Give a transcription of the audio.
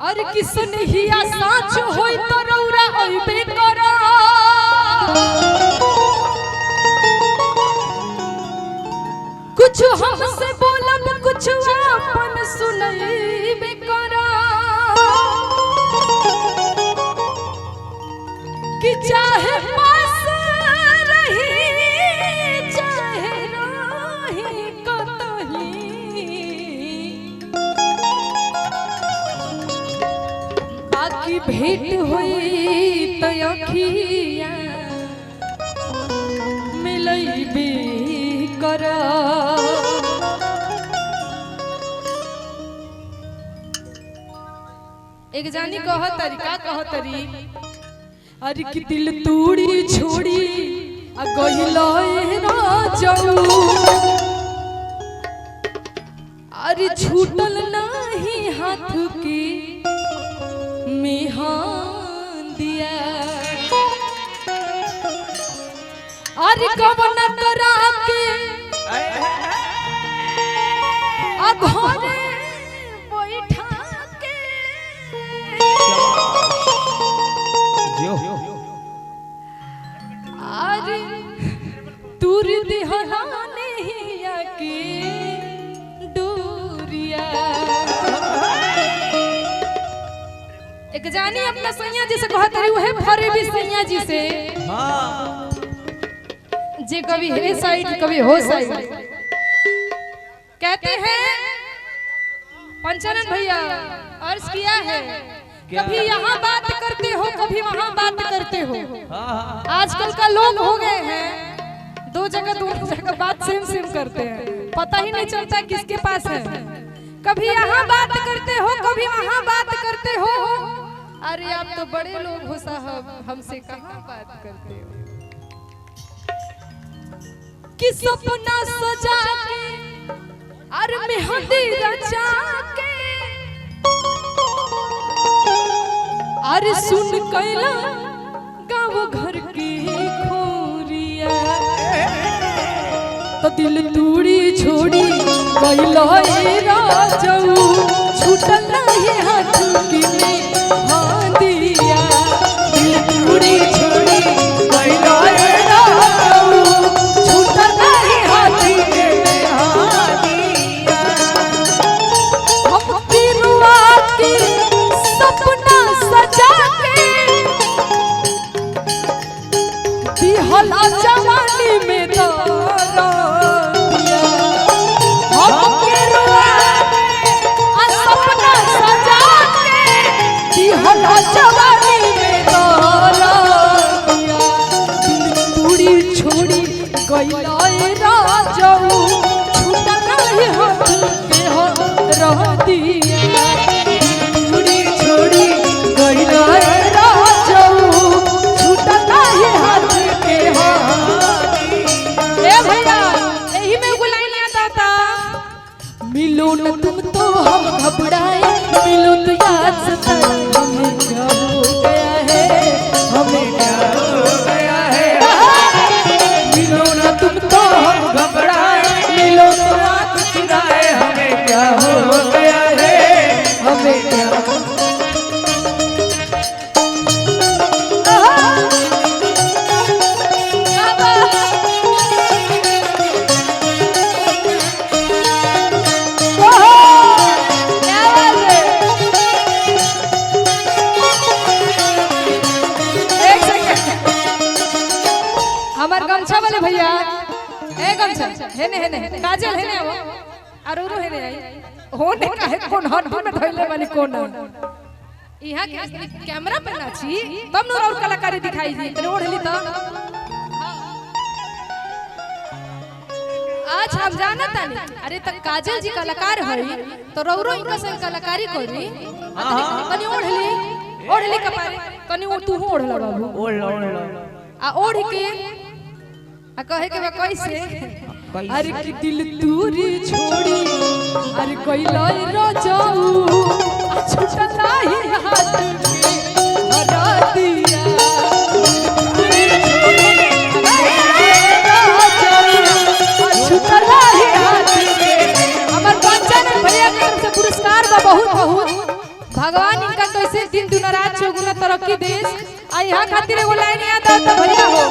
अरे किसन हिया साच होई तो रौरा अइबे करा कुछ हमसे बोलब कुछ अपन सुनइबे करा कि चाहे पास रही चाहे रही बाकी भेंट हुई तो अखिया मिलइबे करा एक जानी कहतरी का कहतरी अरे कि दिल तूड़ी छोड़ी आ गइला राजाऊ अरे छूटल नाही हाथ की मेहंदिया अरे कवन करा के आ घरे बैठा के अरे दूर दिहला नहीं आके दूरिया एक जानी अपना सैया जी से कहत रही है फरे भी सैया जी से जे कभी है साइड कभी हो साइड कहते हैं पंचानन भैया अर्ज किया है कभी यहाँ बात करते हो कभी वहाँ बात करते हो आजकल का लोग हो गए हैं दो जगह बात सेम करते हैं पता ही नहीं चलता किसके पास है कभी यहाँ बात करते हो कभी वहाँ बात करते हो अरे आप तो बड़े लोग हो साहब हमसे कहाँ बात करते हो कि सपना सजा के अरे मेहंदी रचा के अरे सुन कैला गाँव घर की खोरिया तो दिल तूड़ी छोड़ी कैला राजाऊ छूटल नहीं हाथ की मेहंदिया दिल तूड़ी छोड़ी कैला राजाऊ छूटल नहीं हाथ की मेहंदिया हम पिरुआ की सपना सजा के दिहला जवानी में दारा हम पिरुआ सपना सजा के दिहला जवानी में दारा दिल तूड़ी छोड़ी गइला राजाऊ छूटा नहीं हाथ के हो रह दिया तूड़ी छोड़ी गइला राजाऊ छूटा नहीं हाथ के हो ए भैया यही में एगो लाइन याद आता मिलो न तुम तो हम घबराए मिलो तो याद सताए हमें क्या हो गया है हमें क्या हो गया है मिलो न तुम तो हम घबराए मिलो तो आंख चुराए हमें क्या हो गया है हमें क्या हमार गमछा वाले भैया ए गमछा हेने काजल हेने वो अरुरु हेने आई होने काहे कोन हट में धइले वाली कोन इहा के कैमरा पे नाची तब न और कलाकारी दिखाई जी तने ओढ़ली त आज हम जानत नहीं अरे त काजल जी कलाकार हई तो रौरो इनका से कलाकारी करी कनी ओढ़ली कपारे कनी तू ओढ़ला बाबू ओढ़ला आ ओढ़ के आ कहे के कैसे अरे कि दिल तूरी छोड़ी अरे कैला राजाऊ छूटा नहीं हाथ के हरा दिया छूटा नहीं हाथ के हमार पंचानन भैया के तरफ से पुरस्कार बा बहुत बहुत भगवान इनका कैसे दिन दुना रात चौगुना तरक्की देश आ यहाँ खातिर एगो लाइन याद आता भैया हो